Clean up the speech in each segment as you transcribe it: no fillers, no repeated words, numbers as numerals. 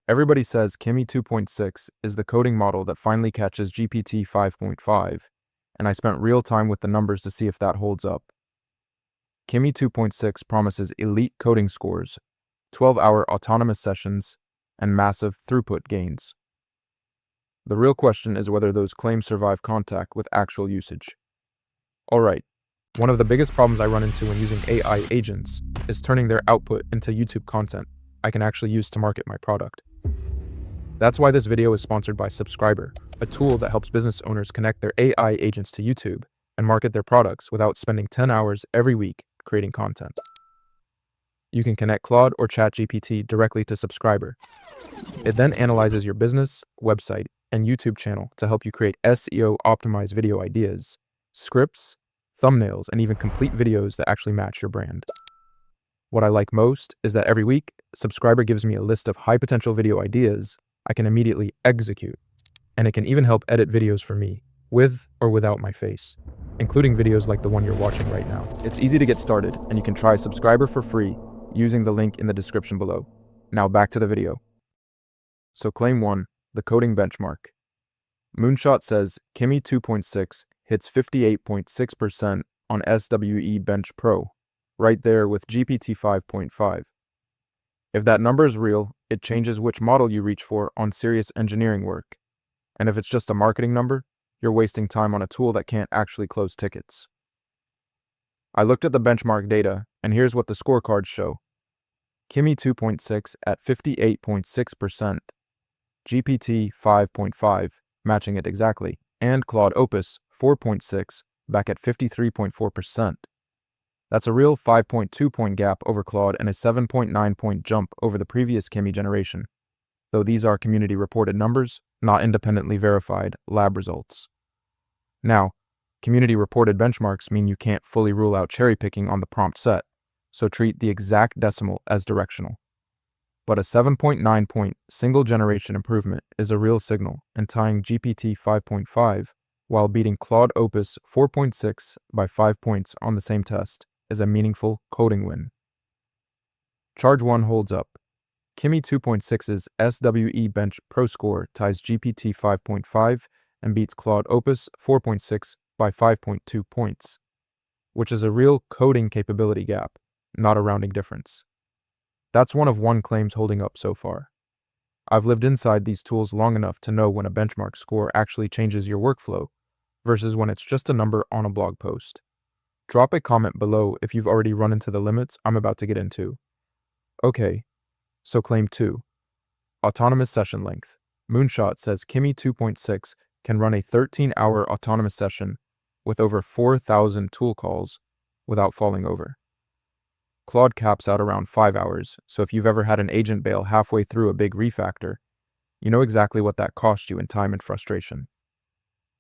Everybody says Kimi 2.6 is the coding model that finally catches GPT 5.5, and I spent real time with the numbers to see if that holds up. Kimi 2.6 promises elite coding scores, 12-hour autonomous sessions, and massive throughput gains. The real question is whether those claims survive contact with actual usage. Alright, one of the biggest problems I run into when using AI agents is turning their output into YouTube content I can actually use to market my product. That's why this video is sponsored by Subscriber, a tool that helps business owners connect their AI agents to YouTube and market their products without spending 10 hours every week creating content. You can connect Claude or ChatGPT directly to Subscriber. It then analyzes your business, website, and YouTube channel to help you create SEO-optimized video ideas, scripts, thumbnails, and even complete videos that actually match your brand. What I like most is that every week, Subscriber gives me a list of high-potential video ideas I can immediately execute, and it can even help edit videos for me, with or without my face, including videos like the one you're watching right now. It's easy to get started, and you can try Subscriber for free using the link in the description below. Now back to the video. So claim 1, the coding benchmark. Moonshot says Kimi 2.6 hits 58.6% on SWE Bench Pro, right there with GPT 5.5. If that number is real, it changes which model you reach for on serious engineering work. And if it's just a marketing number, you're wasting time on a tool that can't actually close tickets. I looked at the benchmark data, and here's what the scorecards show. Kimi 2.6 at 58.6%, GPT 5.5 matching it exactly, and Claude Opus 4.6 back at 53.4%. That's a real 5.2 point gap over Claude and a 7.9 point jump over the previous Kimi generation, though these are community reported numbers, not independently verified lab results. Now, community reported benchmarks mean you can't fully rule out cherry picking on the prompt set, so treat the exact decimal as directional. But a 7.9 point single generation improvement is a real signal, and tying GPT 5.5 while beating Claude Opus 4.6 by 5 points on the same test is a meaningful coding win. Charge 1 holds up. Kimi 2.6's SWE Bench Pro score ties GPT 5.5 and beats Claude Opus 4.6 by 5.2 points, which is a real coding capability gap, not a rounding difference. That's one of one claims holding up so far. I've lived inside these tools long enough to know when a benchmark score actually changes your workflow versus when it's just a number on a blog post. Drop a comment below if you've already run into the limits I'm about to get into. Okay, so claim 2. Autonomous session length. Moonshot says Kimi 2.6 can run a 13-hour autonomous session with over 4,000 tool calls without falling over. Claude caps out around 5 hours, so if you've ever had an agent bail halfway through a big refactor, you know exactly what that cost you in time and frustration.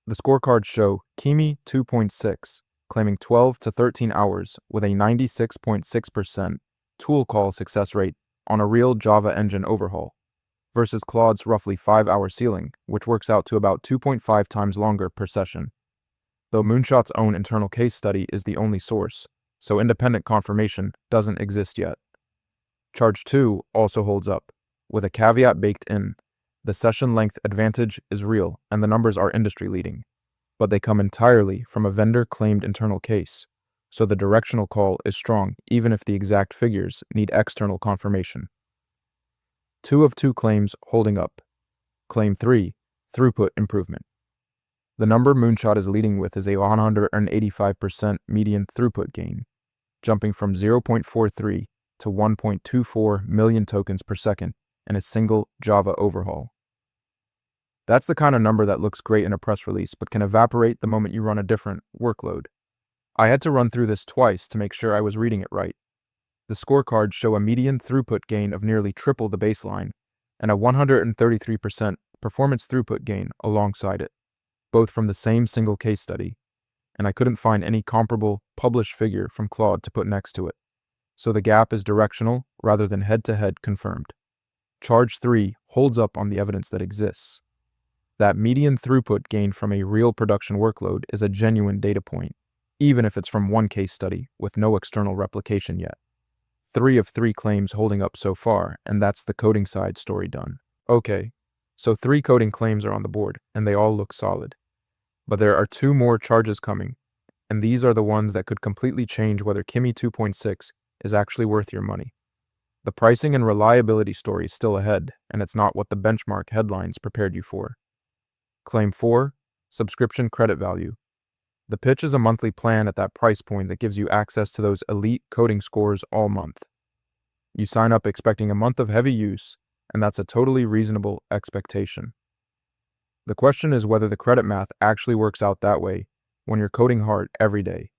The scorecards show Kimi 2.6 claiming 12 to 13 hours with a 96.6% tool call success rate on a real Java engine overhaul, versus Claude's roughly 5-hour ceiling, which works out to about 2.5 times longer per session. Though Moonshot's own internal case study is the only source, so independent confirmation doesn't exist yet. Charge 2 also holds up, with a caveat baked in. The session length advantage is real, and the numbers are industry-leading, but they come entirely from a vendor-claimed internal case, so the directional call is strong even if the exact figures need external confirmation. 2 of 2 claims holding up. Claim 3, throughput improvement. The number Moonshot is leading with is a 185% median throughput gain, jumping from 0.43 to 1.24 million tokens per second in a single Java overhaul. That's the kind of number that looks great in a press release but can evaporate the moment you run a different workload. I had to run through this twice to make sure I was reading it right. The scorecards show a median throughput gain of nearly triple the baseline and a 133% performance throughput gain alongside it, both from the same single case study, and I couldn't find any comparable published figure from Claude to put next to it, so the gap is directional rather than head-to-head confirmed. Charge 3 holds up on the evidence that exists. That median throughput gain from a real production workload is a genuine data point, even if it's from one case study with no external replication yet. 3 of 3 claims holding up so far, and that's the coding side story done. Okay, so 3 coding claims are on the board, and they all look solid. But there are 2 more charges coming, and these are the ones that could completely change whether Kimi 2.6 is actually worth your money. The pricing and reliability story is still ahead, and it's not what the benchmark headlines prepared you for. Claim 4, subscription credit value. The pitch is a monthly plan at that price point that gives you access to those elite coding scores all month. You sign up expecting a month of heavy use, and that's a totally reasonable expectation. The question is whether the credit math actually works out that way when you're coding hard every day.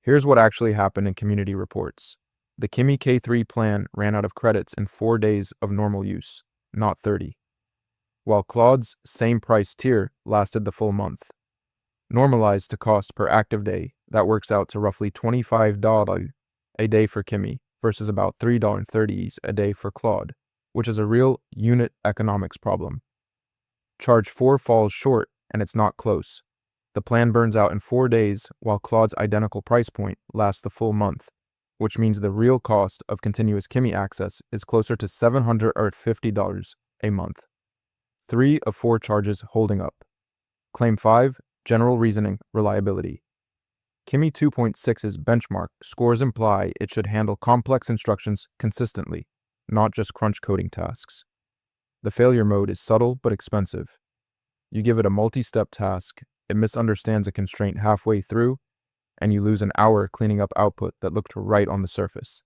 Here's what actually happened in community reports. The Kimi K3 plan ran out of credits in 4 days of normal use, not 30, while Claude's same price tier lasted the full month. Normalized to cost per active day, that works out to roughly $25 a day for Kimi versus about $3.30 a day for Claude, which is a real unit economics problem. Charge 4 falls short, and it's not close. The plan burns out in 4 days, while Claude's identical price point lasts the full month, which means the real cost of continuous Kimi access is closer to $750 a month. 3 of 4 charges holding up. Claim 5, general reasoning, reliability. Kimi 2.6's benchmark scores imply it should handle complex instructions consistently, not just crunch coding tasks. The failure mode is subtle but expensive. You give it a multi-step task, it misunderstands a constraint halfway through, and you lose an hour cleaning up output that looked right on the surface.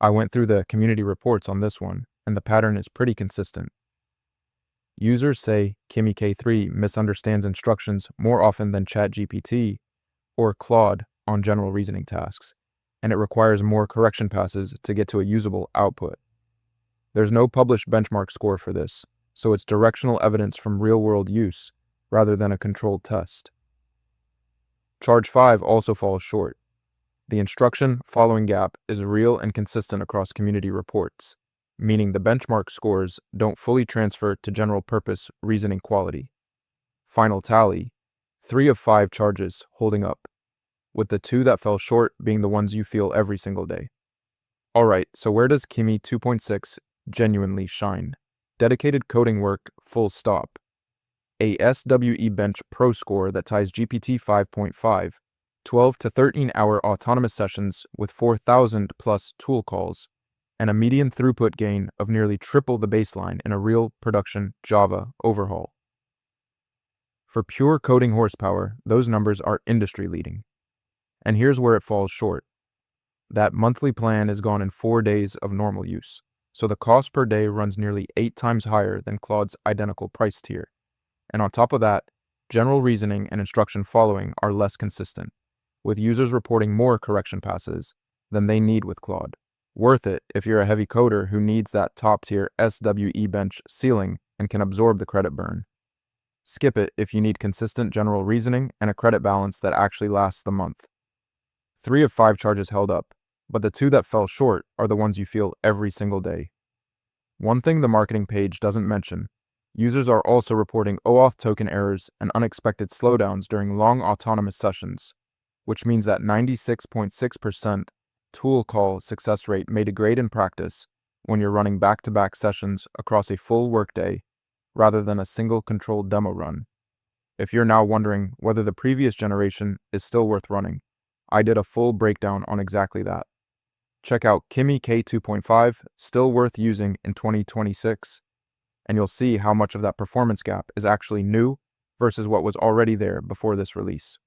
I went through the community reports on this one, and the pattern is pretty consistent. Users say Kimi K3 misunderstands instructions more often than ChatGPT or Claude on general reasoning tasks, and it requires more correction passes to get to a usable output. There's no published benchmark score for this, so it's directional evidence from real-world use rather than a controlled test. Charge 5 also falls short. The instruction following gap is real and consistent across community reports, meaning the benchmark scores don't fully transfer to general-purpose reasoning quality. Final tally, 3 of 5 charges holding up, with the 2 that fell short being the ones you feel every single day. Alright, so where does Kimi 2.6 genuinely shine? Dedicated coding work, full stop. A SWE Bench Pro score that ties GPT 5.5, 12 to 13-hour autonomous sessions with 4,000 plus tool calls, and a median throughput gain of nearly triple the baseline in a real production Java overhaul. For pure coding horsepower, those numbers are industry-leading. And here's where it falls short. That monthly plan is gone in 4 days of normal use, so the cost per day runs nearly 8 times higher than Claude's identical price tier. And on top of that, general reasoning and instruction following are less consistent, with users reporting more correction passes than they need with Claude. Worth it if you're a heavy coder who needs that top-tier SWE bench ceiling and can absorb the credit burn. Skip it if you need consistent general reasoning and a credit balance that actually lasts the month. 3 of 5 charges held up, but the 2 that fell short are the ones you feel every single day. One thing the marketing page doesn't mention, users are also reporting OAuth token errors and unexpected slowdowns during long autonomous sessions, which means that 96.6% tool call success rate may degrade in practice when you're running back-to-back sessions across a full workday rather than a single controlled demo run. If you're now wondering whether the previous generation is still worth running, I did a full breakdown on exactly that. Check out Kimi K2.5, still worth using in 2026, and you'll see how much of that performance gap is actually new versus what was already there before this release.